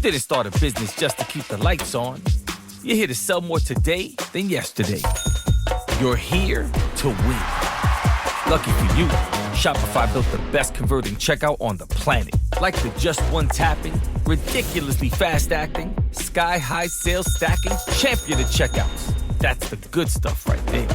didn't start a business just to keep the lights on. You're here to sell more today than yesterday. You're here to win. Lucky for you, Shopify built the best converting checkout on the planet. Like the just one tapping, ridiculously fast acting, sky-high sales stacking, champion of checkouts. That's the good stuff right there.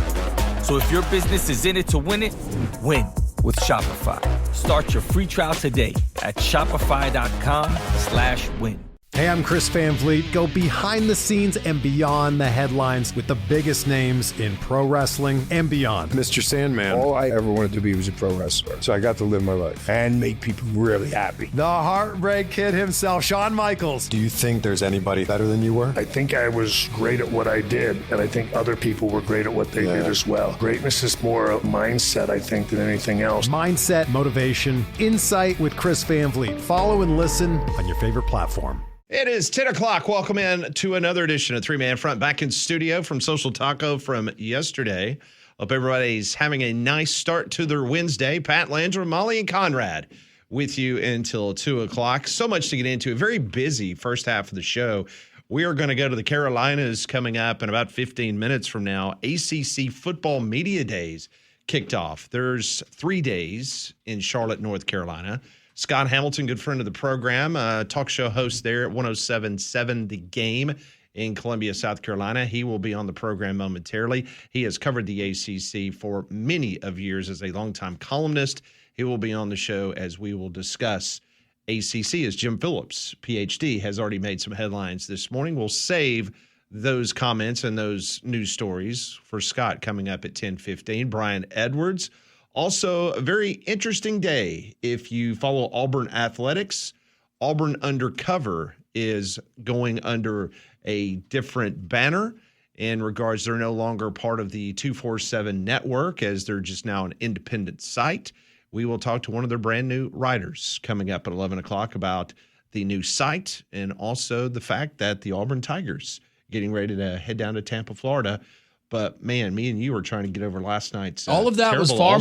So if your business is in it to win it, win with Shopify. Start your free trial today at shopify.com/win. Hey, I'm Chris Van Vliet. Go behind the scenes and beyond the headlines with the biggest names in pro wrestling and beyond. Mr. Sandman. All I ever wanted to be was a pro wrestler. So I got to live my life and make people really happy. The Heartbreak Kid himself, Shawn Michaels. Do you think there's anybody better than you were? I think I was great at what I did, and I think other people were great at what they did as well. Greatness is more a mindset, I think, than anything else. Mindset, motivation, insight with Chris Van Vliet. Follow and listen on your favorite platform. It is 10 o'clock. Welcome in to another edition of Three Man Front. Back in studio from Social Taco from yesterday. Hope everybody's having a nice start to their Wednesday. Pat Landrum, Molly, and Conrad with you until 2 o'clock. So much to get into. A very busy first half of the show. We are going to go to the Carolinas coming up in about 15 minutes from now. ACC Football Media Days kicked off. There's 3 days in Charlotte, North Carolina. Scott Hamilton, good friend of the program, talk show host there at 107.7 The Game in Columbia, South Carolina. He will be on the program momentarily. He has covered the ACC for many of years as a longtime columnist. He will be on the show as we will discuss ACC as Jim Phillips, PhD, has already made some headlines this morning. We'll save those comments and those news stories for Scott coming up at 10:15. Brian Edwards. Also, a very interesting day if you follow Auburn athletics. Auburn Undercover is going under a different banner in regards they're no longer part of the 247 network as they're just now an independent site. We will talk to one of their brand new writers coming up at 11 o'clock about the new site and also the fact that the Auburn Tigers getting ready to head down to Tampa, Florida. But, man, me and you were trying to get over last night's all of that was far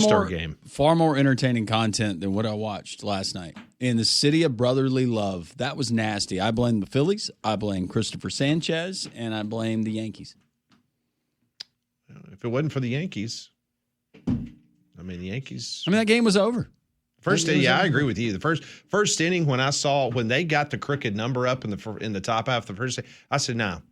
more entertaining content than what I watched last night. In the city of brotherly love, that was nasty. I blame the Phillies, I blame Christopher Sanchez, and I blame the Yankees. If it wasn't for the Yankees, the Yankees. That game was over. First, I agree with you. The first inning when they got the crooked number up in the top half of the first, I said no.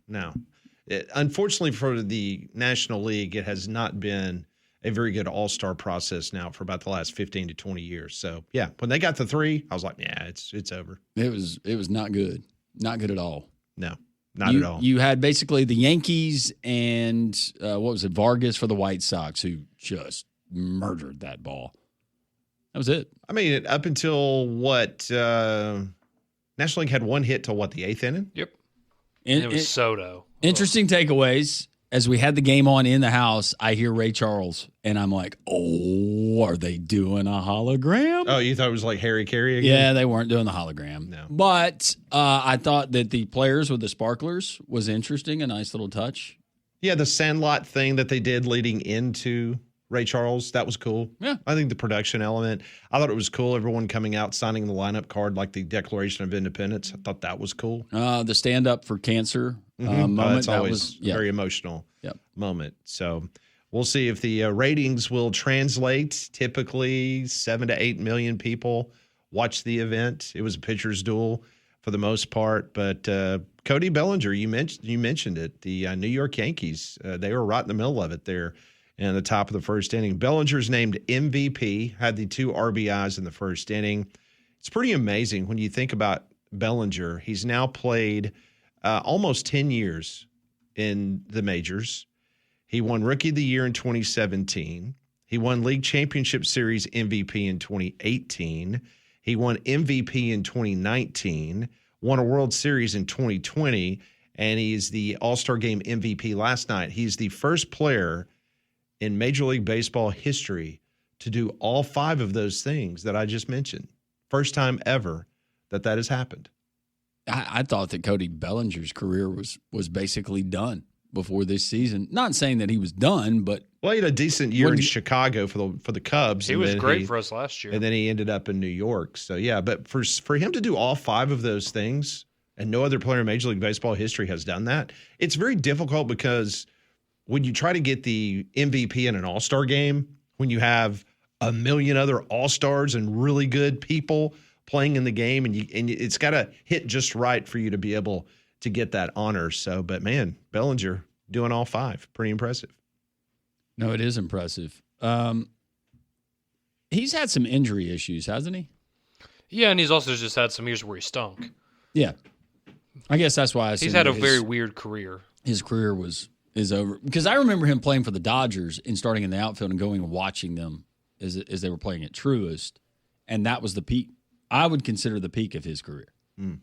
Unfortunately for the National League, it has not been a very good all-star process now for about the last 15 to 20 years. So, yeah, when they got the 3, I was like, yeah, it's over. It was not good. Not good at all. No, not at all. You had basically the Yankees and, Vargas for the White Sox, who just murdered that ball. That was it. Up until National League had one hit till the 8th inning? Yep. And it was Soto. Interesting takeaways. As we had the game on in the house, I hear Ray Charles, and I'm like, oh, are they doing a hologram? Oh, you thought it was like Harry Carey again? Yeah, they weren't doing the hologram. No. But I thought that the players with the sparklers was interesting, a nice little touch. Yeah, the Sandlot thing that they did leading into Ray Charles, that was cool. Yeah. I think the production element, I thought it was cool. Everyone coming out, signing the lineup card like the Declaration of Independence. I thought that was cool. The stand up for cancer moment. That's always very emotional moment. So we'll see if the ratings will translate. Typically 7 to 8 million people watch the event. It was a pitcher's duel for the most part. But Cody Bellinger, you mentioned it. The New York Yankees, they were right in the middle of it there. In the top of the first inning. Bellinger's named MVP, had the 2 RBIs in the first inning. It's pretty amazing when you think about Bellinger. He's now played almost 10 years in the majors. He won Rookie of the Year in 2017. He won League Championship Series MVP in 2018. He won MVP in 2019, won a World Series in 2020, and he's the All-Star Game MVP last night. He's the first player in Major League Baseball history to do all 5 of those things that I just mentioned. First time ever that has happened. I thought that Cody Bellinger's career was basically done before this season. Not saying that he was done, but he had a decent year in Chicago for the Cubs. He was great for us last year. And then he ended up in New York. So, yeah, but for him to do all 5 of those things and no other player in Major League Baseball history has done that. It's very difficult because when you try to get the MVP in an All-Star game, when you have a million other All-Stars and really good people playing in the game, and it's got to hit just right for you to be able to get that honor. So, but man, Bellinger doing all 5, pretty impressive. No, it is impressive. He's had some injury issues, hasn't he? Yeah, and he's also just had some years where he stunk. Yeah. I guess that's why he's had a very weird career. His career is over. Because I remember him playing for the Dodgers and starting in the outfield and going and watching them as they were playing at Truist. And that was the peak. I would consider the peak of his career when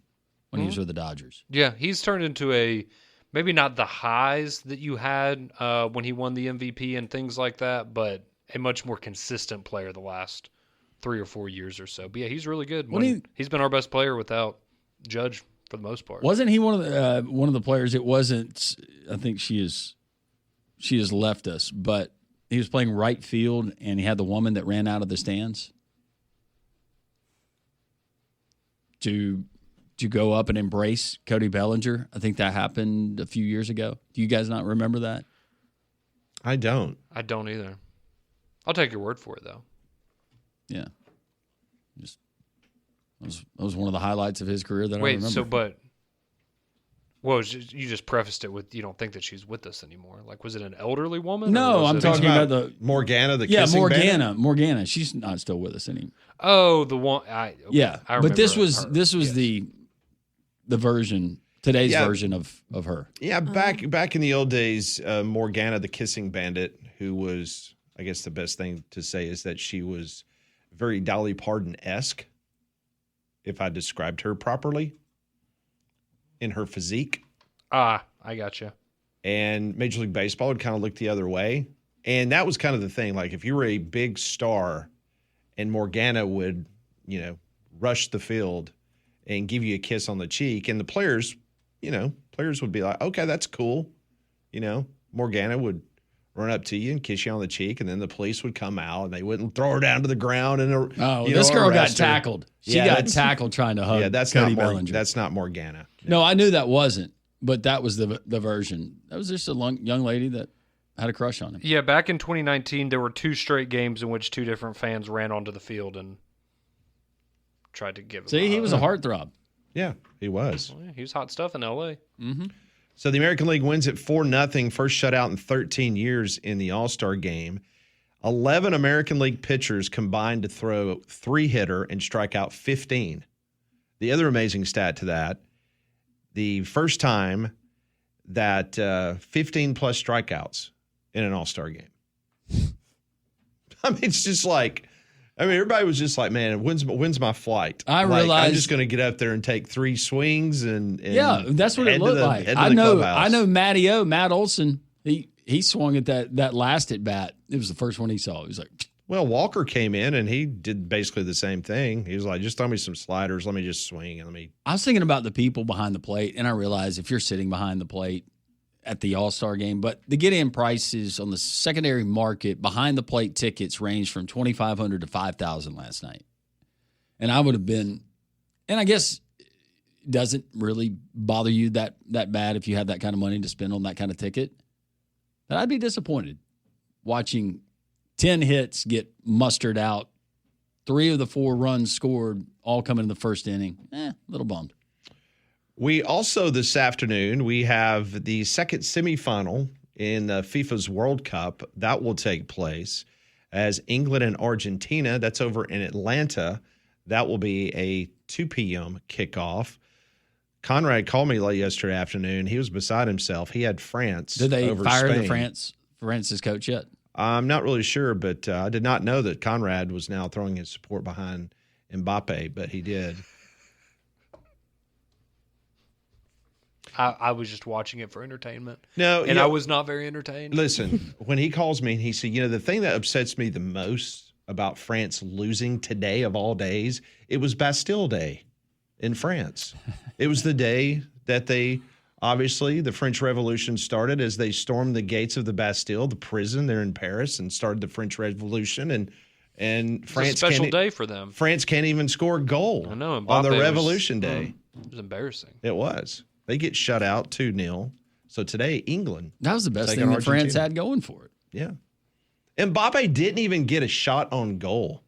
he was with the Dodgers. Yeah, he's turned into maybe not the highs that you had when he won the MVP and things like that, but a much more consistent player the last 3 or 4 years or so. But yeah, he's really good. He's been our best player without Judge for the most part. Wasn't he one of the players? It wasn't. I think she has left us, but he was playing right field and he had the woman that ran out of the stands to go up and embrace Cody Bellinger. I think that happened a few years ago. Do you guys not remember that? I don't. I don't either. I'll take your word for it, though. Yeah. That was one of the highlights of his career that I remember. You just prefaced it with you don't think that she's with us anymore. Like, was it an elderly woman? No, I'm talking about the Morgana, the kissing bandit? Morgana. She's not still with us anymore. Oh, the one. I remember but this was the version, today's version of her. Yeah, back in the old days, Morgana, the kissing bandit, who was, I guess the best thing to say is that she was very Dolly Parton-esque, if I described her properly, in her physique. I gotcha. And Major League Baseball would kind of look the other way. And that was kind of the thing. Like, if you were a big star and Morgana would, rush the field and give you a kiss on the cheek, and the players would be like, okay, that's cool. Morgana would run up to you and kiss you on the cheek, and then the police would come out and they wouldn't throw her down to the ground. And this girl got tackled. She got tackled trying to hug Cody Bellinger. That's not Morgana. No, I knew that wasn't, but that was the version. That was just a young lady that had a crush on him. Yeah, back in 2019, there were 2 straight games in which 2 different fans ran onto the field and tried to give him he was a heartthrob. Yeah, he was. Well, he was hot stuff in L.A. Mm-hmm. So the American League wins it 4-0, first shutout in 13 years in the All-Star game. 11 American League pitchers combined to throw 3-hitter and strike out 15. The other amazing stat to that, the first time that 15-plus strikeouts in an All-Star game. I mean, it's just like, everybody was just like, man, when's my flight? I realized I'm just going to get up there and take 3 swings and yeah, that's what it looked like. I know Matt Olson, he swung at that last at bat. It was the first one he saw. He was like, well, Walker came in and he did basically the same thing. He was like, just throw me some sliders. Let me just swing. I was thinking about the people behind the plate, and I realized if you're sitting behind the plate at the All-Star game, but the get-in prices on the secondary market behind the plate tickets range from $2,500 to $5,000 last night. And I would have been, and I guess it doesn't really bother you that bad if you have that kind of money to spend on that kind of ticket. But I'd be disappointed watching 10 hits get mustered out, 3 of the 4 runs scored, all coming in the first inning. A little bummed. We also, this afternoon, we have the second semifinal in FIFA's World Cup. That will take place as England and Argentina. That's over in Atlanta. That will be a 2 p.m. kickoff. Conrad called me late yesterday afternoon. He was beside himself. He had France. Did they over fire Spain. France's coach yet? I'm not really sure, but I did not know that Conrad was now throwing his support behind Mbappe, but he did. I was just watching it for entertainment. No, and I was not very entertained. Listen, when he calls me and he said, the thing that upsets me the most about France losing today of all days, it was Bastille Day in France. It was the day that obviously, the French Revolution started as they stormed the gates of the Bastille, the prison there in Paris, and started the French Revolution. And France it's a special day for them. France can't even score a goal I know, on the Revolution Day. It was embarrassing. It was. They get shut out 2-0. So today, England. That was the best taking thing that France Argentina. had going for it. Yeah. Mbappe didn't even get a shot on goal.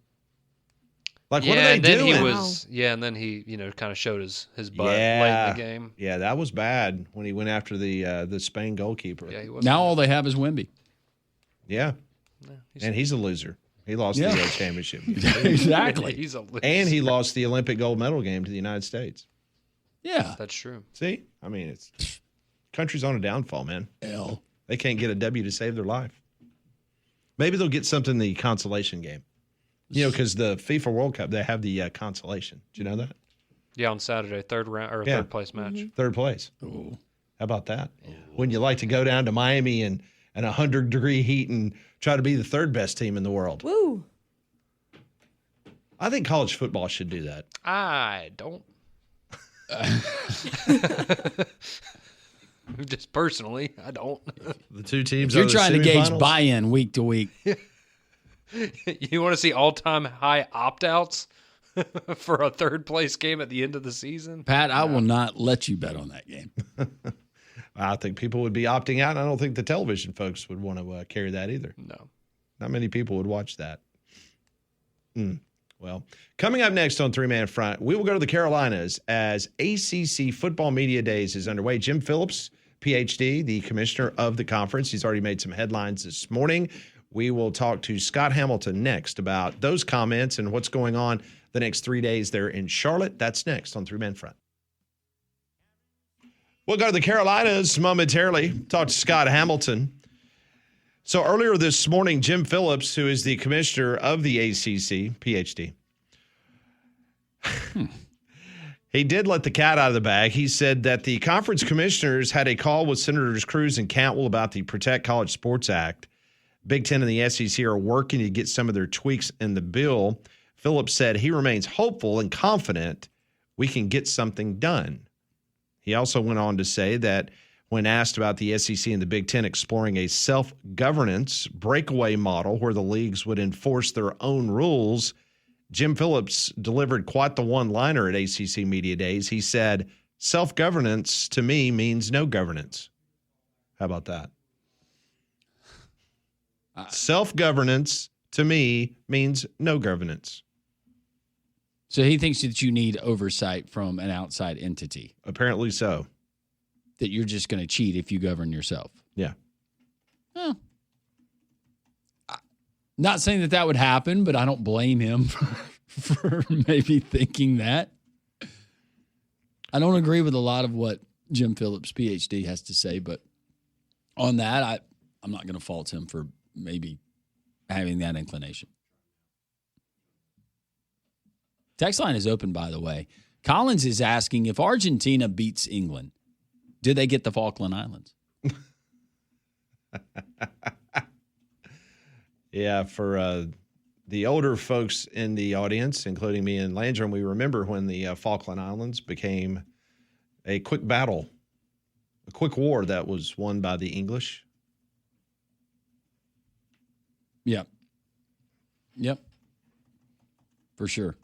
Like, what are they and then doing? he was, and then he, kind of showed his butt late in the game. Yeah, that was bad when he went after the Spain goalkeeper. Yeah, he was. Now all they have is Wemby. Yeah. And he's a loser. He lost the championship. Exactly. He's a loser. And he lost the Olympic gold medal game to the United States. Yeah. That's true. See? I mean, it's country's on a downfall, man. Hell. They can't get a W to save their life. Maybe they'll get something in the consolation game. Because the FIFA World Cup, they have the consolation. Do you know that? Yeah, on Saturday, third place match. Third place. Ooh. How about that? Wouldn't you like to go down to Miami and 100-degree heat and try to be the third best team in the world? Woo. I think college football should do that. I don't. Just personally, I don't. The two teams. If you're are the trying to gauge semifinals. buy-in week to week. You want to see all-time high opt-outs for a third-place game at the end of the season? Pat, I will not let you bet on that game. I think people would be opting out. And I don't think the television folks would want to carry that either. No. Not many people would watch that. Well, coming up next on Three Man Front, we will go to the Carolinas as ACC Football Media Days is underway. Jim Phillips, PhD, the commissioner of the conference. He's already made some headlines this morning. We will talk to Scott Hamilton next about those comments and what's going on the next 3 days there in Charlotte. That's next on Three Man Front. We'll go to the Carolinas momentarily, talk to Scott Hamilton. So earlier this morning, Jim Phillips, who is the commissioner of the ACC, PhD, he did let the cat out of the bag. He said that the conference commissioners had a call with Senators Cruz and Cantwell about the Protect College Sports Act. Big Ten and the SEC are working to get some of their tweaks in the bill. Phillips said he remains hopeful and confident we can get something done. He also went on to say that when asked about the SEC and the Big Ten exploring a self-governance breakaway model where the leagues would enforce their own rules, Jim Phillips delivered quite the one-liner at ACC Media Days. He said, self-governance to me means no governance. How about that? Self-governance to me means no governance. So he thinks that you need oversight from an outside entity, Apparently so. that you're just going to cheat if you govern yourself. Yeah. Well, not saying that would happen, but I don't blame him for maybe thinking that. I don't agree with a lot of what Jim Phillips, PhD, has to say, but on that, I'm not going to fault him for maybe having that inclination. Text line is open, by the way. Collins is asking, if Argentina beats England, do they get the Falkland Islands? Yeah, for the older folks in the audience, including me and Landrum, we remember when the Falkland Islands became a quick battle, a quick war that was won by the English. Yep. Yep. For sure.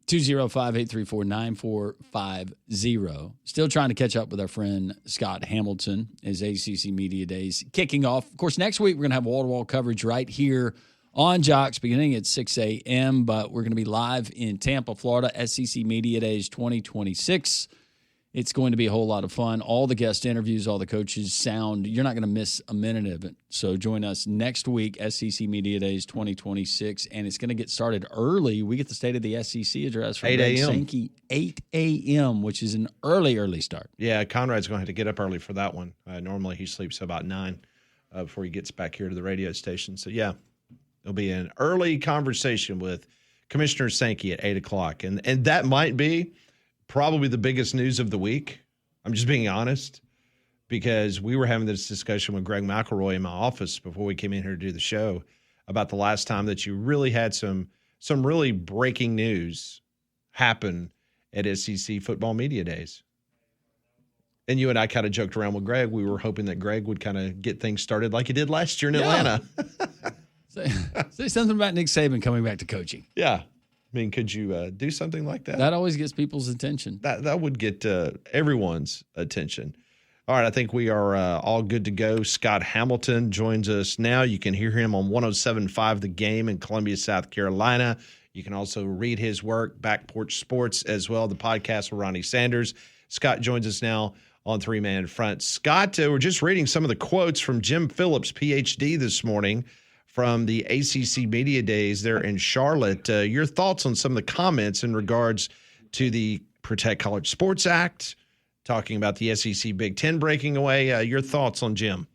205-834-9450. Still trying to catch up with our friend Scott Hamilton as ACC Media Days kicking off. Of course, next week we're going to have wall-to-wall coverage right here on Jocks beginning at 6 a.m., but we're going to be live in Tampa, Florida, SEC Media Days 2026. It's going to be a whole lot of fun. All the guest interviews, all the coaches sound. You're not going to miss a minute of it. So join us next week, SEC Media Days 2026, and it's going to get started early. We get the State of the SEC address from 8 Greg a.m. Sankey, 8 a.m., which is an early start. Yeah, Conrad's going to have to get up early for that one. Normally he sleeps about 9 before he gets back here to the radio station. So, yeah, it'll be an early conversation with Commissioner Sankey at 8 o'clock. And that might be probably the biggest news of the week. I'm just being honest, because we were having this discussion with Greg McElroy in my office before we came in here to do the show about the last time that you really had some really breaking news happen at SEC Football Media Days. And you and I kind of joked around with Greg. We were hoping that Greg would kind of get things started like he did last year in Atlanta. Say something about Nick Saban coming back to coaching. Yeah. I mean, could you do something like that? That always gets people's attention. That would get everyone's attention. All right, I think we are all good to go. Scott Hamilton joins us now. You can hear him on 107.5 The Game in Columbia, South Carolina. You can also read his work, Back Porch Sports, as well, the podcast with Ronnie Sanders. Scott joins us now on Three Man Front. Scott, we're just reading some of the quotes from Jim Phillips, PhD, this morning from the ACC Media Days there in Charlotte. Your thoughts on some of the comments in regards to the Protect College Sports Act, talking about the SEC Big Ten breaking away. Your thoughts on Jim?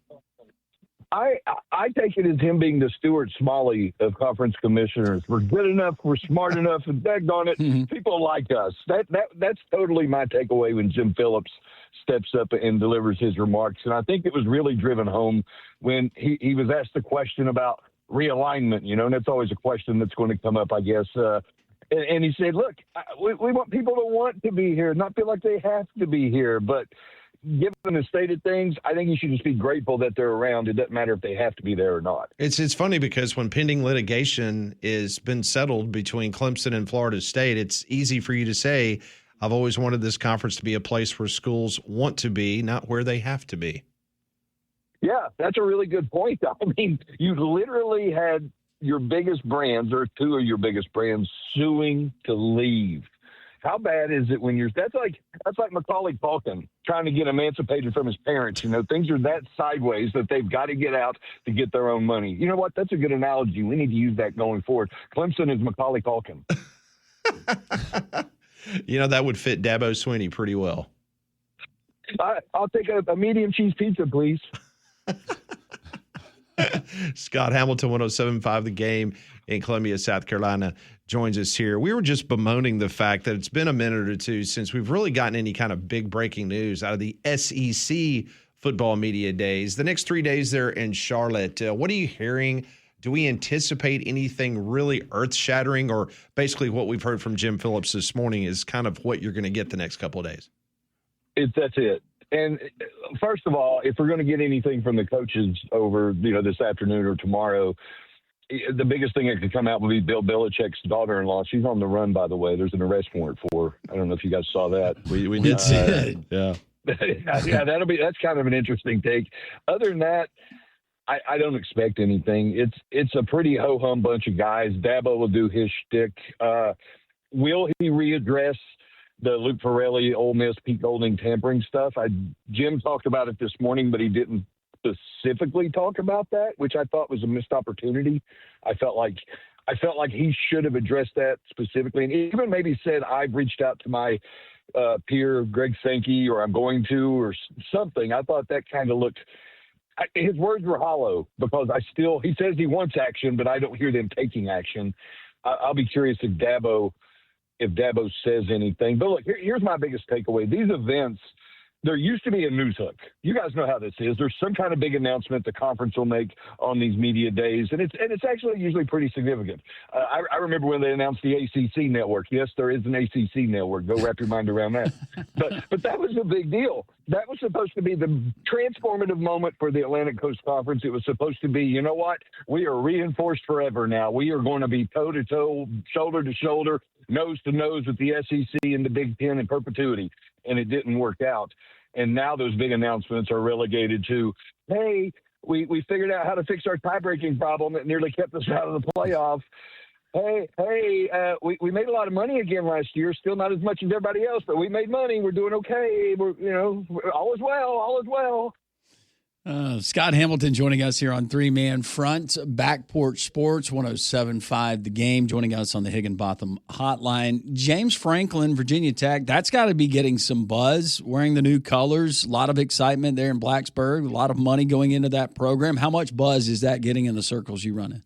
I take it as him being the Stuart Smalley of conference commissioners. We're good enough, we're smart enough, and daggone it, people like us. That's totally my takeaway when Jim Phillips steps up and delivers his remarks. And I think it was really driven home when he was asked the question about realignment, and that's always a question that's going to come up, I guess. And he said, look, we want people to want to be here, not feel like they have to be here. But given the state of things, I think you should just be grateful that they're around. It doesn't matter if they have to be there or not. It's funny because when pending litigation is been settled between Clemson and Florida State, it's easy for you to say, I've always wanted this conference to be a place where schools want to be, not where they have to be. Yeah, that's a really good point. I mean, you literally had your biggest brands, or two of your biggest brands, suing to leave. How bad is it when that's like Macaulay Culkin trying to get emancipated from his parents. Things are that sideways that they've got to get out to get their own money. You know what? That's a good analogy. We need to use that going forward. Clemson is Macaulay Culkin. That would fit Dabo Swinney pretty well. I'll take a medium cheese pizza, please. Scott Hamilton, 107.5 The Game in Columbia, South Carolina, joins us here. We were just bemoaning the fact that it's been a minute or two since we've really gotten any kind of big breaking news out of the SEC football media days. The next 3 days there in Charlotte, what are you hearing? Do we anticipate anything really earth-shattering, or basically what we've heard from Jim Phillips this morning is kind of what you're going to get the next couple of days? That's it. And first of all, if we're going to get anything from the coaches over, this afternoon or tomorrow, the biggest thing that could come out would be Bill Belichick's daughter-in-law. She's on the run, by the way. There's an arrest warrant for her. I don't know if you guys saw that. We did see it. Yeah. Yeah, that's kind of an interesting take. Other than that, I don't expect anything. It's a pretty ho-hum bunch of guys. Dabo will do his shtick. Will he readdress the Luke Ferrelli, Ole Miss, Pete Golding tampering stuff? Jim talked about it this morning, but he didn't specifically talk about that, which I thought was a missed opportunity. I felt like he should have addressed that specifically, and even maybe said, I've reached out to my peer Greg Sankey, or I'm going to, or something. I thought that kind of looked. His words were hollow because he says he wants action, but I don't hear them taking action. I'll be curious if Dabo says anything. But look, here's my biggest takeaway. These events, there used to be a news hook. You guys know how this is. There's some kind of big announcement the conference will make on these media days, and it's actually usually pretty significant. I remember when they announced the ACC network. Yes, there is an ACC network. Go wrap your mind around that. But that was a big deal. That was supposed to be the transformative moment for the Atlantic Coast Conference. It was supposed to be, you know what? We are reinforced forever now. We are going to be toe-to-toe, shoulder-to-shoulder, nose-to-nose with the SEC and the Big Ten in perpetuity, and it didn't work out. And now those big announcements are relegated to, hey, we figured out how to fix our tie-breaking problem that nearly kept us out of the playoff. Hey, we made a lot of money again last year. Still not as much as everybody else, but we made money. We're doing okay. All is well. Scott Hamilton joining us here on Three Man Front, Back Porch Sports, 107.5 The Game, joining us on the Higginbotham Hotline. James Franklin, Virginia Tech, that's got to be getting some buzz, wearing the new colors, a lot of excitement there in Blacksburg, a lot of money going into that program. How much buzz is that getting in the circles you run in?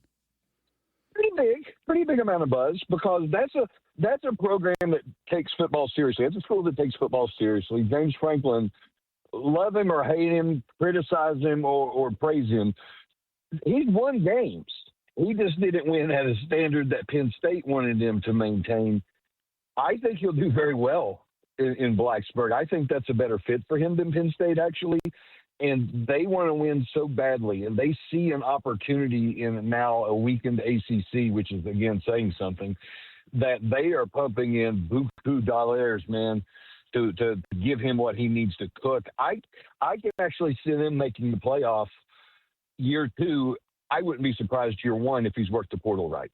Pretty big amount of buzz, because that's a program that takes football seriously. It's a school that takes football seriously. James Franklin, love him or hate him, criticize him or praise him, he's won games. He just didn't win at a standard that Penn State wanted him to maintain. I think he'll do very well in Blacksburg. I think that's a better fit for him than Penn State, actually. And they want to win so badly, and they see an opportunity in now a weakened ACC, which is, again, saying something. that they are pumping in buku dollars, man, to give him what he needs to cook. I can actually see them making the playoff year 2. I wouldn't be surprised year 1 if he's worked the portal right.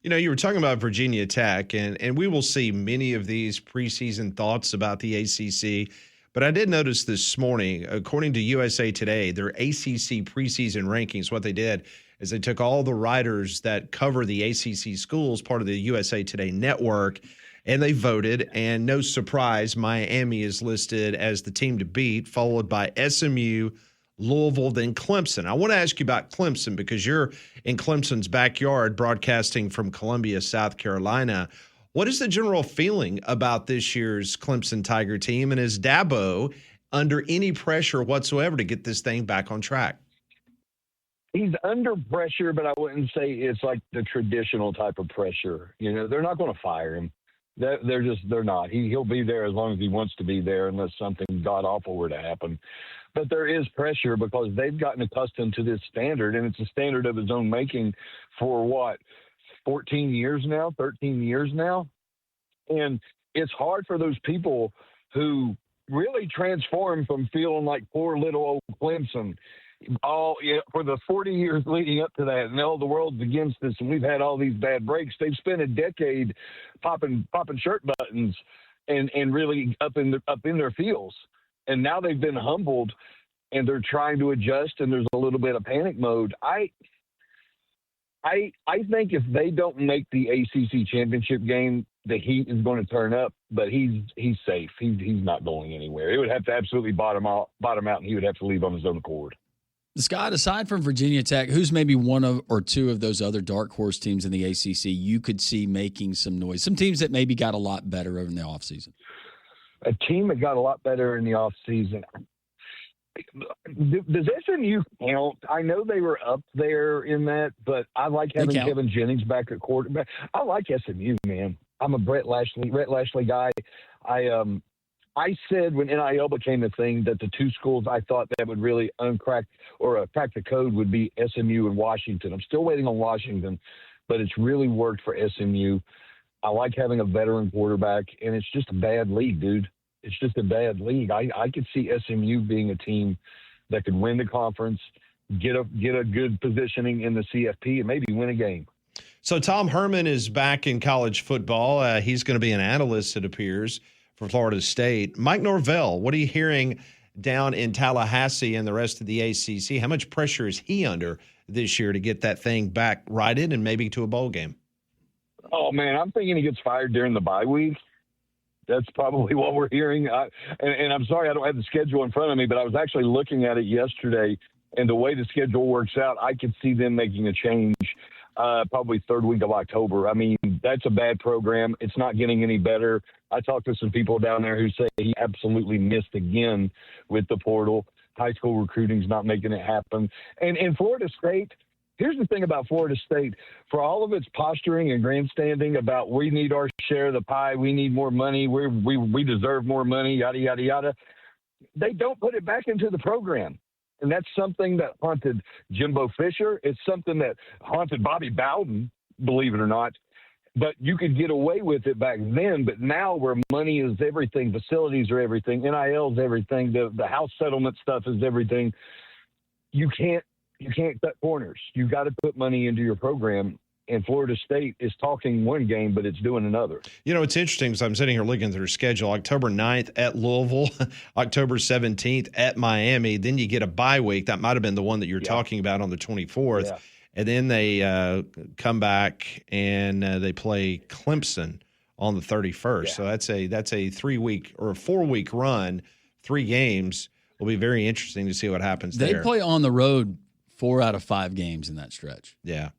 You know, you were talking about Virginia Tech, and we will see many of these preseason thoughts about the ACC. But I did notice this morning, according to USA Today, their ACC preseason rankings, what they did is they took all the writers that cover the ACC schools, part of the USA Today network, and they voted. And no surprise, Miami is listed as the team to beat, followed by SMU, Louisville, then Clemson. I want to ask you about Clemson because you're in Clemson's backyard broadcasting from Columbia, South Carolina. What is the general feeling about this year's Clemson Tiger team? And is Dabo under any pressure whatsoever to get this thing back on track? He's under pressure, but I wouldn't say it's like the traditional type of pressure. You know, they're not going to fire him. They're not. He'll be there as long as he wants to be there unless something god-awful were to happen. But there is pressure because they've gotten accustomed to this standard, and it's a standard of his own making for 14 years now, 13 years now. And it's hard for those people who really transform from feeling like poor little old Clemson for the 40 years leading up to that, and all the world's against us, and we've had all these bad breaks. They've spent a decade popping shirt buttons and really up in their feels. And now they've been humbled, and they're trying to adjust, and there's a little bit of panic mode. I think if they don't make the ACC championship game, the heat is going to turn up, but he's safe. He's not going anywhere. It would have to absolutely bottom out, and he would have to leave on his own accord. Scott, aside from Virginia Tech, who's maybe one of or two of those other dark horse teams in the ACC you could see making some noise? Some teams that maybe got a lot better over in the offseason. A team that got a lot better in the offseason. Does SMU count? I know they were up there in that, but I like having Kevin Jennings back at quarterback. I like SMU, man. I'm a Brett Lashley guy. I said when NIL became a thing that the two schools I thought that would really crack the code would be SMU and Washington. I'm still waiting on Washington, but it's really worked for SMU. I like having a veteran quarterback, and it's just a bad league, dude. It's just a bad league. I could see SMU being a team that could win the conference, get a good positioning in the CFP, and maybe win a game. So Tom Herman is back in college football. He's going to be an analyst, it appears, for Florida State. Mike Norvell, what are you hearing down in Tallahassee and the rest of the ACC? How much pressure is he under this year to get that thing back righted and maybe to a bowl game? Oh, man, I'm thinking he gets fired during the bye week. That's probably what we're hearing. And I'm sorry I don't have the schedule in front of me, but I was actually looking at it yesterday, and the way the schedule works out, I could see them making a change probably third week of October. I mean, that's a bad program. It's not getting any better. I talked to some people down there who say he absolutely missed again with the portal. High school recruiting's not making it happen. And in Florida State, here's the thing about Florida State. For all of its posturing and grandstanding about we need our share of the pie, we need more money, we deserve more money, yada, yada, yada, they don't put it back into the program. And that's something that haunted Jimbo Fisher. It's something that haunted Bobby Bowden, believe it or not. But you could get away with it back then. But now where money is everything, facilities are everything, NIL is everything, the house settlement stuff is everything, you can't cut corners. You got to put money into your program. And Florida State is talking one game, but it's doing another. You know, it's interesting because I'm sitting here looking through their schedule. October 9th at Louisville, October 17th at Miami. Then you get a bye week. That might have been the one that you're talking about on the 24th. Yeah. And then they come back and they play Clemson on the 31st. Yeah. So that's a 3-week or a 4-week run, 3 games. Will be very interesting to see what happens there. They play on the road 4 out of 5 games in that stretch. Yeah.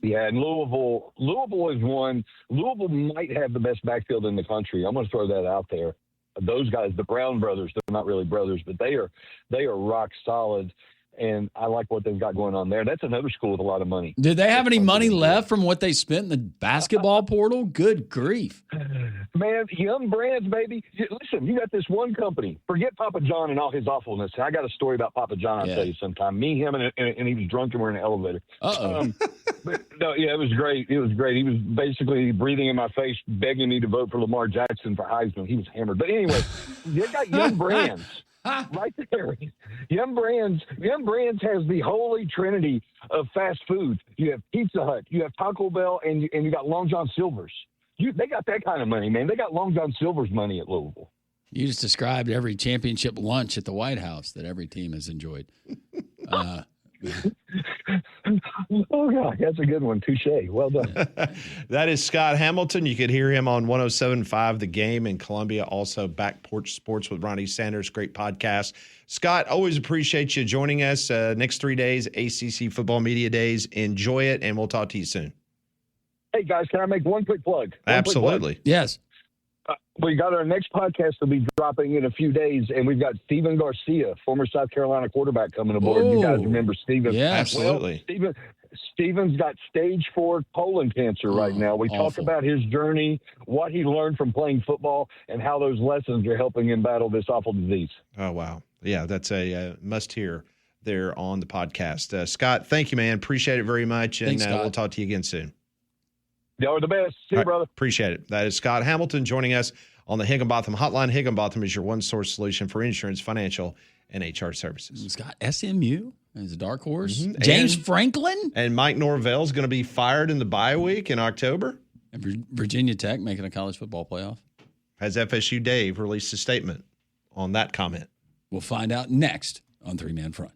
Yeah, and Louisville is one. Louisville might have the best backfield in the country. I'm going to throw that out there. Those guys, the Brown brothers, they're not really brothers, but they are rock solid, and I like what they've got going on there. That's another school with a lot of money. Did they have any money left from what they spent in the basketball portal? Good grief. Man, young brands, baby. Listen, you got this one company. Forget Papa John and all his awfulness. I got a story about Papa John I'll tell you sometime. Me, him, and he was drunk and we're in an elevator. But no, yeah, it was great. It was great. He was basically breathing in my face, begging me to vote for Lamar Jackson for Heisman. He was hammered. But anyway, they got Young Brands right there. Young Brands has the holy trinity of fast food. You have Pizza Hut, you have Taco Bell, and you got Long John Silver's. They got that kind of money, man. They got Long John Silver's money at Louisville. You just described every championship lunch at the White House that every team has enjoyed. Oh, God, that's a good one. Touche. Well done. That is Scott Hamilton. You could hear him on 107.5 The Game in Columbia. Also, Back Porch Sports with Ronnie Sanders. Great podcast. Scott, always appreciate you joining us. Next 3 days, ACC Football Media Days. Enjoy it, and we'll talk to you soon. Hey, guys, can I make one quick plug? Absolutely. Yes. We got our next podcast will be dropping in a few days, and we've got Steven Garcia, former South Carolina quarterback, coming aboard. You guys remember Steven? Yeah, absolutely. Well, Steven's got stage 4 colon cancer right now. We talk about his journey, what he learned from playing football, and how those lessons are helping him battle this awful disease. Oh, wow. Yeah, that's a must-hear there on the podcast. Scott, thank you, man. Appreciate it very much, and Thanks, we'll talk to you again soon. Y'all are the best. See you, All right, brother. Appreciate it. That is Scott Hamilton joining us on the Higginbotham Hotline. Higginbotham is your one-source solution for insurance, financial, and HR services. He's got SMU as a dark horse. Mm-hmm. James And- Franklin. And Mike Norvell is going to be fired in the bye week in October. And Virginia Tech making a college football playoff. Has FSU Dave released a statement on that comment? We'll find out next on Three Man Front.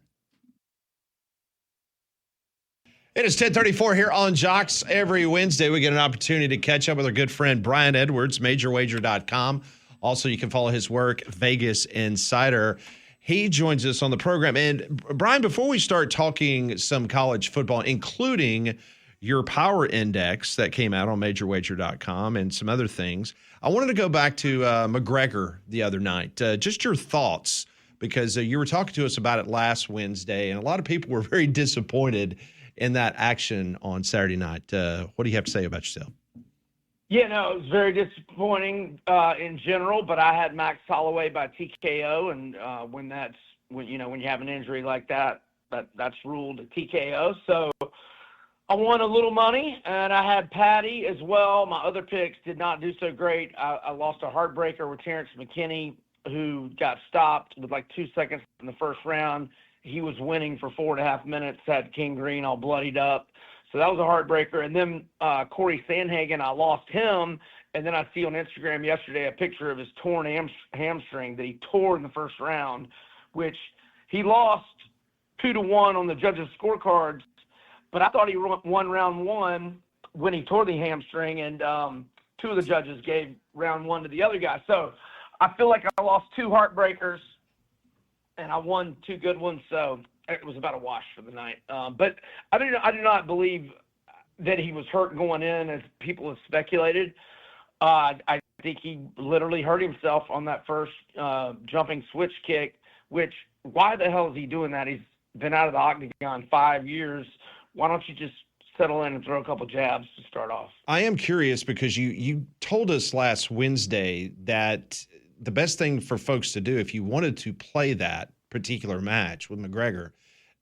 It is 10:34 here on Jocks. Every Wednesday, we get an opportunity to catch up with our good friend Brian Edwards, MajorWager.com. Also, you can follow his work, Vegas Insider. He joins us on the program. And Brian, before we start talking some college football, including your power index that came out on MajorWager.com and some other things, I wanted to go back to McGregor the other night. Just your thoughts, because you were talking to us about it last Wednesday, and a lot of people were very disappointed in that action on Saturday night. What do you have to say about yourself? Yeah, no, it was very disappointing in general, but I had Max Holloway by TKO, and when you have an injury like that, that's ruled a TKO. So I won a little money, and I had Patty as well. My other picks did not do so great. I lost a heartbreaker with Terrence McKinney, who got stopped with like 2 seconds in the first round. He was winning for 4.5 minutes, had King Green all bloodied up. So that was a heartbreaker. And then Corey Sandhagen, I lost him. And then I see on Instagram yesterday a picture of his torn hamstring that he tore in the first round, which he lost 2-1 on the judges' scorecards. But I thought he won round one when he tore the hamstring, and two of the judges gave round one to the other guy. So I feel like I lost 2 heartbreakers, and I won 2 good ones, so it was about a wash for the night. But I do not believe that he was hurt going in, as people have speculated. I think he literally hurt himself on that first jumping switch kick, which, why the hell is he doing that? He's been out of the octagon 5 years. Why don't you just settle in and throw a couple jabs to start off? I am curious because you told us last Wednesday that the best thing for folks to do if you wanted to play that particular match with McGregor,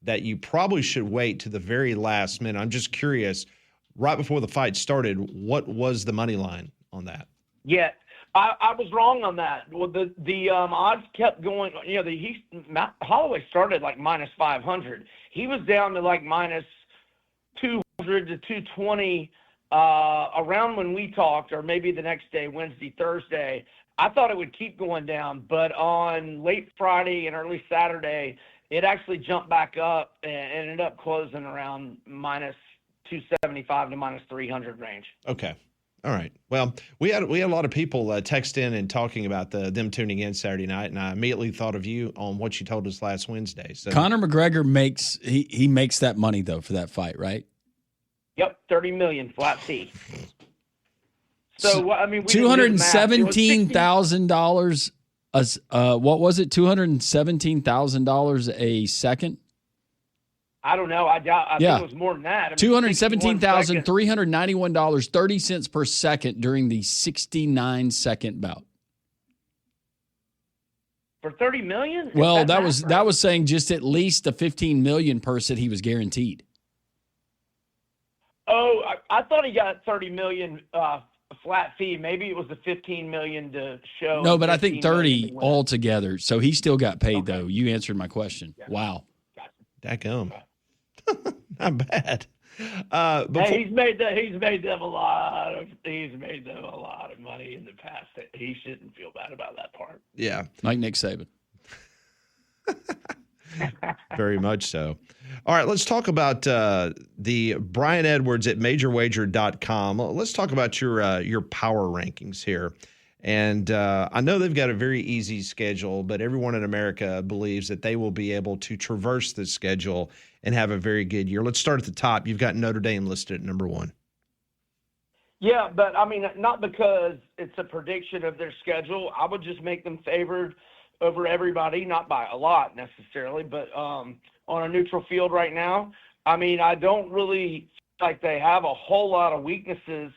that you probably should wait to the very last minute. I'm just curious, right before the fight started, what was the money line on that? Yeah, I was wrong on that. Well, the odds kept going. You know, Holloway started like minus 500. He was down to like minus 200 to 220 around when we talked, or maybe the next day, Wednesday, Thursday. I thought it would keep going down, but on late Friday and early Saturday, it actually jumped back up and ended up closing around minus 275 to minus 300 range. Okay. All right. Well, we had a lot of people text in and talking about them tuning in Saturday night, and I immediately thought of you on what you told us last Wednesday. So Conor McGregor makes that money though for that fight, right? Yep, $30 million flat fee. So I mean, $217,000. What was it? $217,000 a second. I don't know. I doubt. I think it was more than that. $217,391.30 per second during the 69-second bout. For $30 million? Well, that was saying just at least the $15 million per set he was guaranteed. Oh, I thought he got $30 million flat fee. Maybe it was the $15 million to show. No, but I think 30 altogether. altogether. So he still got paid, though. You answered my question. Yeah. Wow. Dadgum. Not bad. Hey, he's made them a lot of money in the past. He shouldn't feel bad about that part. Yeah, like Nick Saban. Very much so. All right, let's talk about the Brian Edwards at MajorWager.com. Let's talk about your power rankings here. And I know they've got a very easy schedule, but everyone in America believes that they will be able to traverse this schedule and have a very good year. Let's start at the top. You've got Notre Dame listed at number 1. Yeah, but I mean, not because it's a prediction of their schedule. I would just make them favored over everybody, not by a lot necessarily, but on a neutral field right now. I mean, I don't really feel like they have a whole lot of weaknesses.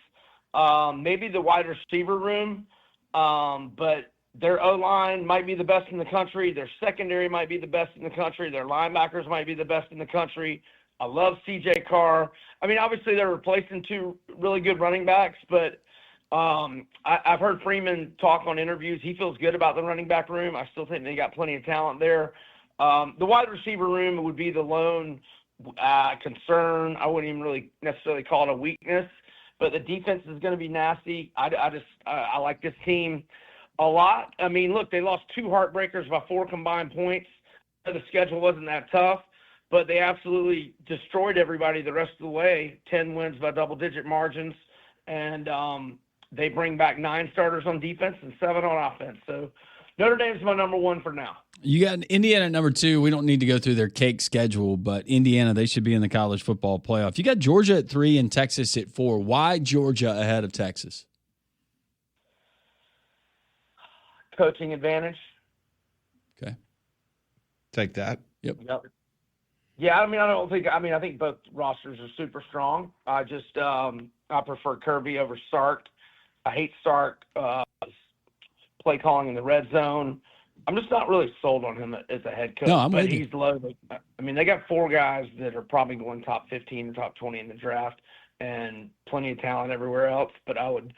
Maybe the wide receiver room, but their O-line might be the best in the country. Their secondary might be the best in the country. Their linebackers might be the best in the country. I love C.J. Carr. I mean, obviously they're replacing 2 really good running backs, but I've heard Freeman talk on interviews. He feels good about the running back room. I still think they got plenty of talent there. The wide receiver room would be the lone concern. I wouldn't even really necessarily call it a weakness, but the defense is going to be nasty. I like this team a lot. I mean, look, they lost 2 heartbreakers by 4 combined points. The schedule wasn't that tough, but they absolutely destroyed everybody the rest of the way. 10 wins by double-digit margins, and they bring back 9 starters on defense and 7 on offense. So Notre Dame's my number 1 for now. You got Indiana at number 2. We don't need to go through their cake schedule, but Indiana, they should be in the college football playoff. You got Georgia at 3 and Texas at 4. Why Georgia ahead of Texas? Coaching advantage. Okay. Take that. Yep. Yeah, I think both rosters are super strong. I prefer Kirby over Sark. I hate Sark play calling in the red zone. I'm just not really sold on him as a head coach. No, I'm but with you. He's loaded. I mean, they got 4 guys that are probably going top 15 or top 20 in the draft, and plenty of talent everywhere else. But I would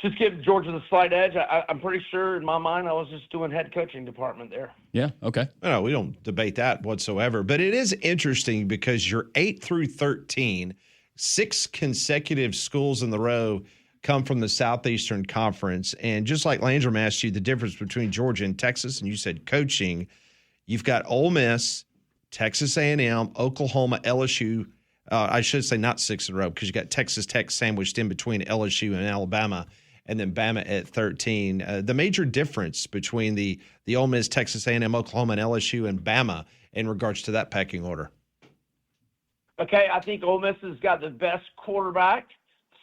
just give Georgia the slight edge. I'm pretty sure in my mind I was just doing head coaching department there. Yeah, okay. No, we don't debate that whatsoever. But it is interesting because you're 8 through 13, 6 consecutive schools in the row come from the Southeastern Conference. And just like Landrum asked you the difference between Georgia and Texas, and you said coaching, you've got Ole Miss, Texas A&M, Oklahoma, LSU. I should say not 6 in a row because you got Texas Tech sandwiched in between LSU and Alabama, and then Bama at 13. The major difference between the Ole Miss, Texas A&M, Oklahoma, and LSU and Bama in regards to that pecking order. Okay, I think Ole Miss has got the best quarterback.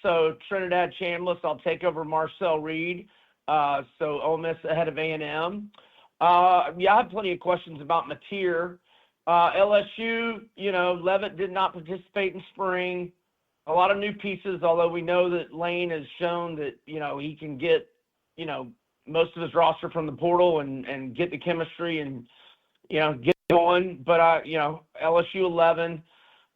So Trinidad Chambliss, I'll take over Marcel Reed. So Ole Miss ahead of A&M. I have plenty of questions about Mateer. LSU, Levitt did not participate in spring. A lot of new pieces, although we know that Lane has shown that, he can get, most of his roster from the portal and get the chemistry and, get going. But, LSU 11.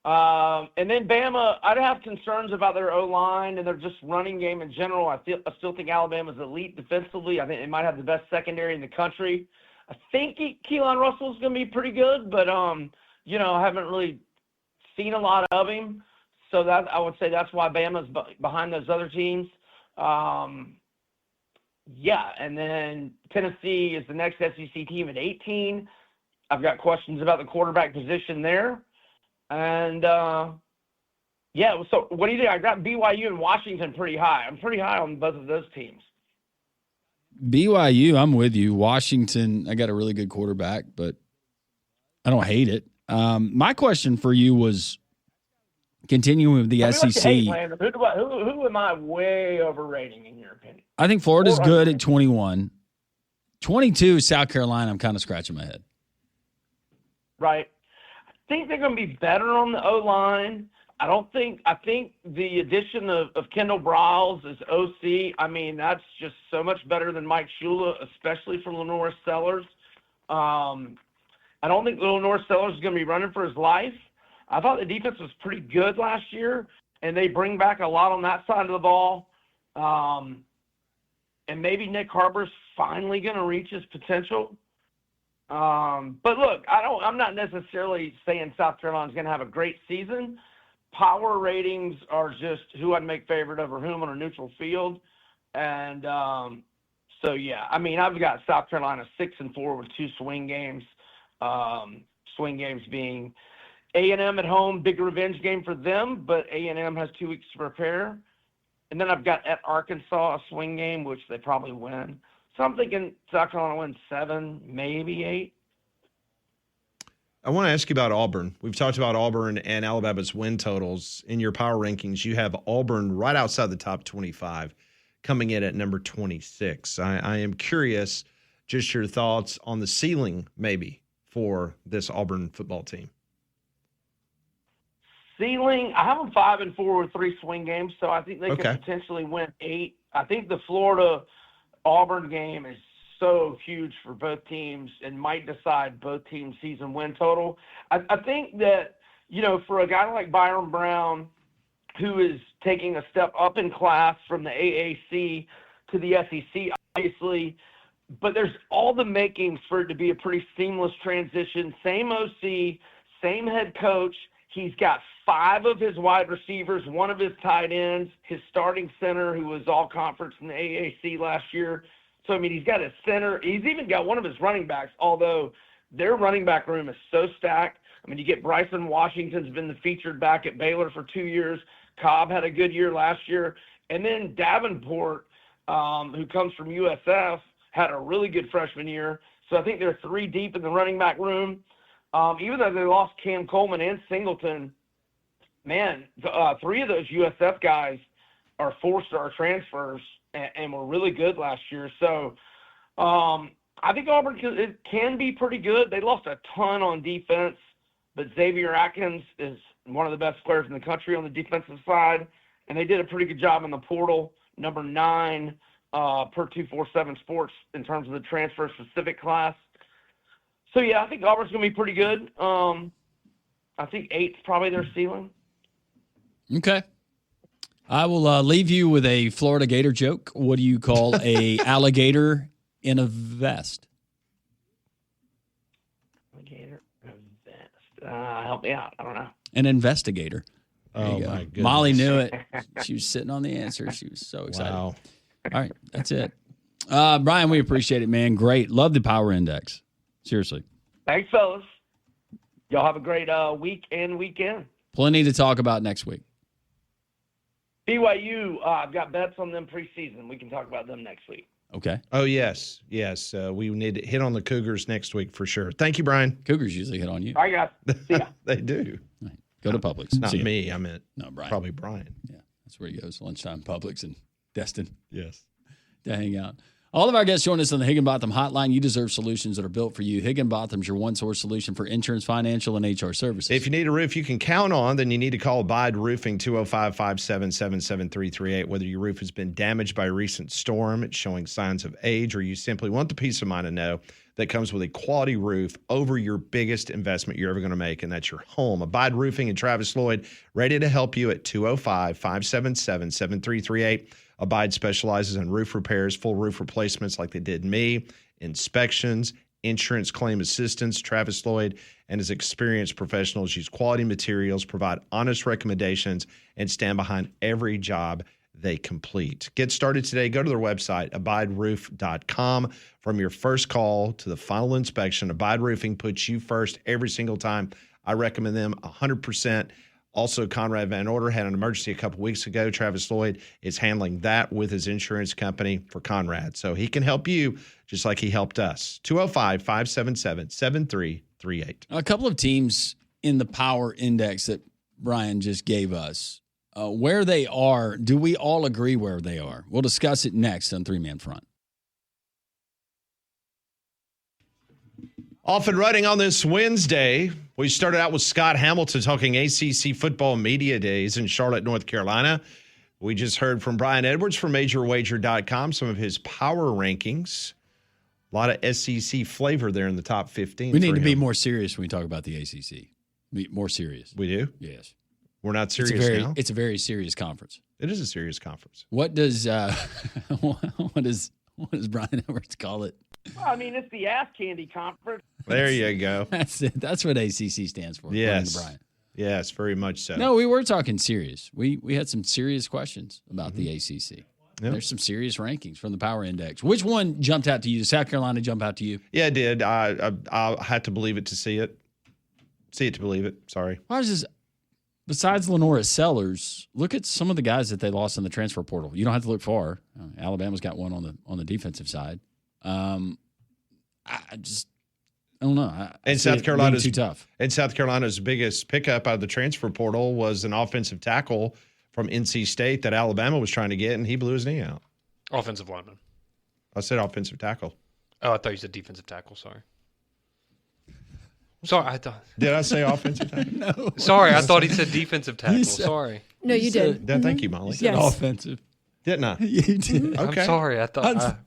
And then Bama, I'd have concerns about their O-line and their just running game in general. I still think Alabama's elite defensively. I think they might have the best secondary in the country. I think Keelan Russell's going to be pretty good, but, I haven't really seen a lot of him. So that I would say that's why Bama's behind those other teams. And then Tennessee is the next SEC team at 18. I've got questions about the quarterback position there. And, so what do you think? I got BYU and Washington pretty high. I'm pretty high on both of those teams. BYU, I'm with you. Washington, I got a really good quarterback, but I don't hate it. My question for you was continuing with the SEC. Who am I way overrating in your opinion? I think Florida's good at 21. 22, South Carolina, I'm kind of scratching my head. Right. I think they're going to be better on the O-line. I think the addition of Kendall Briles as OC, I mean, that's just so much better than Mike Shula, especially for Lenore Sellers. I don't think Lenore Sellers is going to be running for his life. I thought the defense was pretty good last year. and they bring back a lot on that side of the ball. And maybe Nick Harbor's finally going to reach his potential. But look, I'm not necessarily saying South Carolina's going to have a great season. Power ratings are just who I'd make favorite over whom on a neutral field. And so, yeah, I mean, I've got South Carolina 6-4 with 2 swing games. Swing games being A&M at home, big revenge game for them, but A&M has 2 weeks to prepare. And then I've got at Arkansas a swing game, which they probably win. So I'm thinking South Carolina wins 7, maybe 8. I want to ask you about Auburn. We've talked about Auburn and Alabama's win totals. In your power rankings, you have Auburn right outside the top 25, coming in at number 26. I am curious, just your thoughts on the ceiling, maybe, for this Auburn football team. Ceiling, I have them 5-4 with 3 swing games, so I think they could potentially win 8. I think the Florida-Auburn game is so huge for both teams and might decide both teams' season win total. I think that, for a guy like Byron Brown, who is taking a step up in class from the AAC to the SEC, obviously, but there's all the makings for it to be a pretty seamless transition. Same OC, same head coach. He's got 5 of his wide receivers, 1 of his tight ends, his starting center, who was all conference in the AAC last year. So, I mean, he's got a center. He's even got 1 of his running backs, although their running back room is so stacked. I mean, you get Bryson Washington's been the featured back at Baylor for 2 years. Cobb had a good year last year. And then Davenport, who comes from USF, had a really good freshman year. So I think they're 3 deep in the running back room. Even though they lost Cam Coleman and Singleton, man, 3 of those USF guys are 4-star transfers and were really good last year. So I think Auburn can be pretty good. They lost a ton on defense, but Xavier Atkins is one of the best players in the country on the defensive side, and they did a pretty good job in the portal, number 9 per 247 Sports in terms of the transfer-specific class. So, yeah, I think Auburn's going to be pretty good. I think 8's probably their ceiling. Okay. I will leave you with a Florida Gator joke. What do you call a alligator in a vest? Alligator in a vest. Help me out. I don't know. An investigator. Oh, my goodness. Molly knew it. She was sitting on the answer. She was so excited. Wow. All right. That's it. Brian, we appreciate it, man. Great. Love the Power Index. Seriously. Thanks, fellas. Y'all have a great week and weekend. Plenty to talk about next week. BYU, I've got bets on them preseason. We can talk about them next week. Okay. Oh, yes. Yes. We need to hit on the Cougars next week for sure. Thank you, Brian. Cougars usually hit on you. All right, guys. See ya. They do. Right. Go to Publix. Not me. I meant Brian. Probably Brian. Yeah. That's where he goes. Lunchtime Publix and Destin. Yes. To hang out. All of our guests join us on the Higginbotham Hotline. You deserve solutions that are built for you. Higginbotham's your one-source solution for insurance, financial, and HR services. If you need a roof you can count on, then you need to call Abide Roofing, 205-577-7338. Whether your roof has been damaged by a recent storm, it's showing signs of age, or you simply want the peace of mind to know that comes with a quality roof over your biggest investment you're ever going to make, and that's your home. Abide Roofing and Travis Lloyd, ready to help you at 205-577-7338. Abide specializes in roof repairs, full roof replacements like they did me, inspections, insurance claim assistance. Travis Lloyd and his experienced professionals use quality materials, provide honest recommendations, and stand behind every job they complete. Get started today. Go to their website, abideroof.com. From your first call to the final inspection, Abide Roofing puts you first every single time. I recommend them 100%. Also, Conrad Van Order had an emergency a couple weeks ago. Travis Lloyd is handling that with his insurance company for Conrad. So he can help you just like he helped us. 205-577-7338. A couple of teams in the power index that Brian just gave us. Where they are, do we all agree where they are? We'll discuss it next on 3-Man Front. Off and running on this Wednesday. We started out with Scott Hamilton talking ACC football media days in Charlotte, North Carolina. We just heard from Brian Edwards from MajorWager.com, some of his power rankings. A lot of SEC flavor there in the top 15. We need to be more serious when we talk about the ACC. Be more serious. We do? Yes. We're not serious now. It's a very serious conference. It is a serious conference. What does what does Brian Edwards call it? Well, I mean, it's the ass candy conference. There you go. That's it. That's what ACC stands for. Yes. Brian. Yes, very much so. No, we were talking serious. We had some serious questions about the ACC. Yep. There's some serious rankings from the Power Index. Which one jumped out to you? Did South Carolina jump out to you? Yeah, it did. I had to believe it to see it. See it to believe it. Sorry. Why is this? Besides Lenora Sellers, look at some of the guys that they lost in the transfer portal. You don't have to look far. Alabama's got one on the defensive side. I don't know. And South Carolina's too tough. And South Carolina's biggest pickup out of the transfer portal was an offensive tackle from NC State that Alabama was trying to get, and he blew his knee out. Offensive lineman. I said offensive tackle. Oh, I thought you said defensive tackle. Sorry. Sorry, I thought. Did I say offensive tackle? No. Sorry, I thought he said defensive tackle. said- Sorry. No, you did. Thank you, Molly. Yes. Offensive. Didn't I? You did. Okay. I'm sorry. I thought.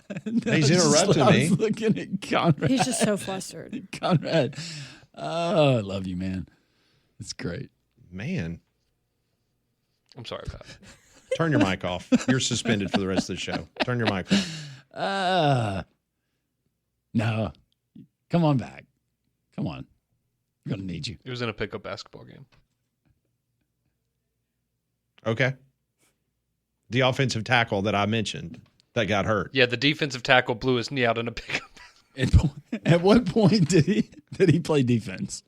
He's interrupting I me. was looking at Conrad. He's just so flustered. Conrad. Oh, I love you, man. It's great. Man, I'm sorry, Pat. turn your mic off. You're suspended for the rest of the show. Turn your mic off. No. Come on back. Come on. I'm going to need you. It was in a pickup basketball game. Okay. The offensive tackle that I mentioned that got hurt. Yeah, the defensive tackle blew his knee out in a pickup. At what point did he play defense?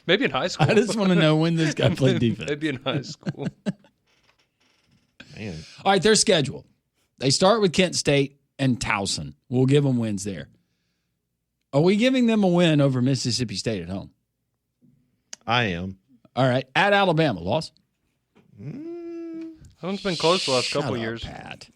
Maybe in high school. I just want to know when this guy played defense. Maybe in high school. Man. All right, their schedule. They start with Kent State and Towson. We'll give them wins there. Are we giving them a win over Mississippi State at home? I am. All right, at Alabama, loss? That one's been close the last couple Shut up, years. Pat.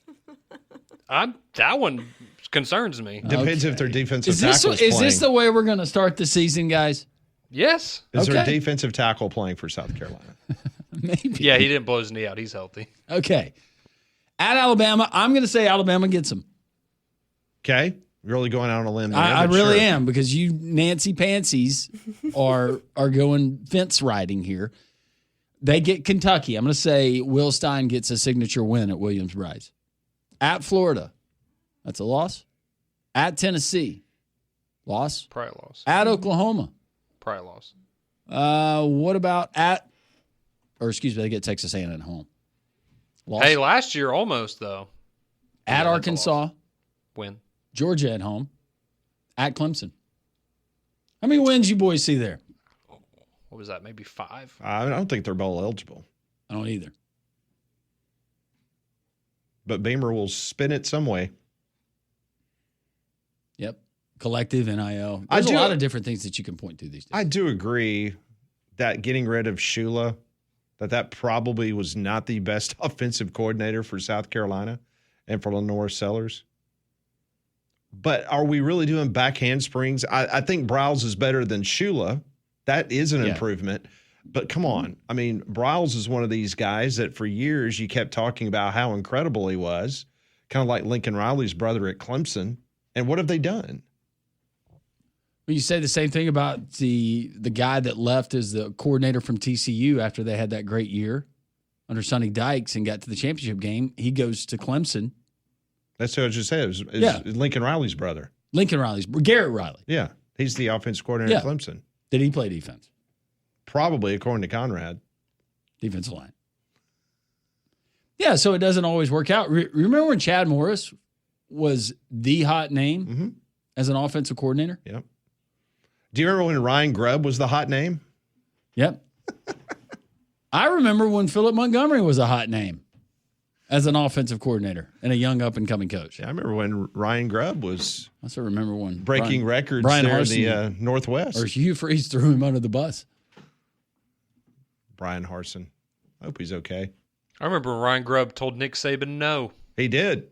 That one concerns me. Depends if their defensive Is this tackle is playing. the way we're going to start the season, guys? Yes. Is there a Okay. defensive tackle playing for South Carolina? Maybe. Yeah, he didn't blow his knee out. He's healthy. Okay. At Alabama, I'm going to say Alabama gets them. Okay. You're really going out on a limb there. I but really sure. am, because you Nancy Pansies are going fence riding here. They get Kentucky. I'm going to say Will Stein gets a signature win at Williams-Brice. At Florida, that's a loss. At Tennessee, loss. Probably lost. At Oklahoma. Probably lost. What about they get Texas A&M at home. Loss. Hey, last year almost, though. At Yeah, that's a Arkansas, loss. Win. Georgia at home. At Clemson. How many wins you boys see there? What was that? Maybe 5? I don't think they're bowl eligible, I don't either. but Beamer will spin it some way. Yep. Collective, NIL. I There's a do- lot of different things that you can point to these days. I do agree that getting rid of Shula, that probably was not the best offensive coordinator for South Carolina and for Lenore Sellers. But are we really doing back handsprings? I think Briles is better than Shula. That is an improvement. But come on. I mean, Briles is one of these guys that for years you kept talking about how incredible he was, kind of like Lincoln Riley's brother at Clemson. And what have they done? Well, you say the same thing about the guy that left as the coordinator from TCU after they had that great year under Sonny Dykes and got to the championship game. He goes to Clemson. That's what I just said. It was Lincoln Riley's brother. Garrett Riley. Yeah. He's the offensive coordinator at Yeah. Clemson. Did he play defense? Probably, according to Conrad. Defensive line. Yeah, so it doesn't always work out. Remember when Chad Morris was the hot name as an offensive coordinator? Yep. Do you remember when Ryan Grubb was the hot name? Yep. I remember when Philip Montgomery was a hot name as an offensive coordinator and a young up-and-coming coach. Yeah, I remember when Ryan Grubb was I also remember when breaking records Brian there Harsin, in the Northwest. or Hugh Freeze threw him under the bus. Brian Harsin. I hope he's okay. I remember when Ryan Grubb told Nick Saban no. He did.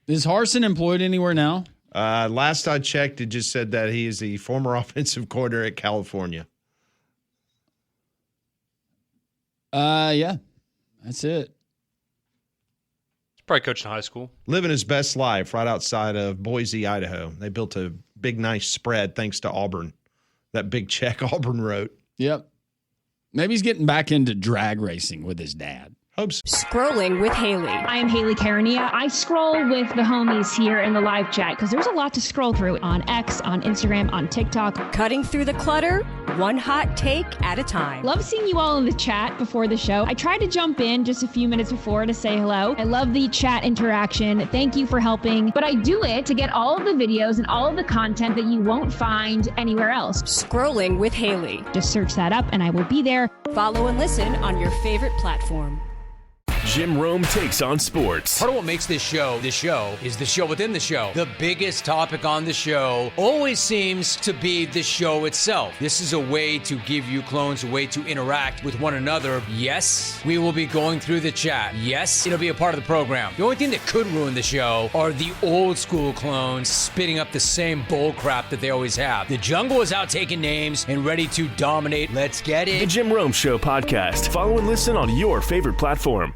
Is Harsin employed anywhere now? Last I checked, it just said that he is the former offensive coordinator at California. Yeah, that's it. He's probably coaching high school. Living his best life right outside of Boise, Idaho. They built a big, nice spread thanks to Auburn. That big check Auburn wrote. Yep. Maybe he's getting back into drag racing with his dad. Hopes. Scrolling with Haley. I am Haley Carania. I scroll with the homies here in the live chat because there's a lot to scroll through on X, on Instagram, on TikTok. Cutting through the clutter, one hot take at a time. Love seeing you all in the chat before the show. I tried to jump in just a few minutes before to say hello. I love the chat interaction. Thank you for helping. But I do it to get all of the videos and all of the content that you won't find anywhere else. Scrolling with Haley. Just search that up and I will be there. Follow and listen on your favorite platform. Jim Rome takes on sports. Part of what makes this show is the show within the show. The biggest topic on the show always seems to be the show itself. This is a way to give you clones a way to interact with one another. Yes, we will be going through the chat. Yes, it'll be a part of the program. The only thing that could ruin the show are the old school clones spitting up the same bull crap that they always have. The jungle is out taking names and ready to dominate. Let's get it. The Jim Rome Show podcast. Follow and listen on your favorite platform.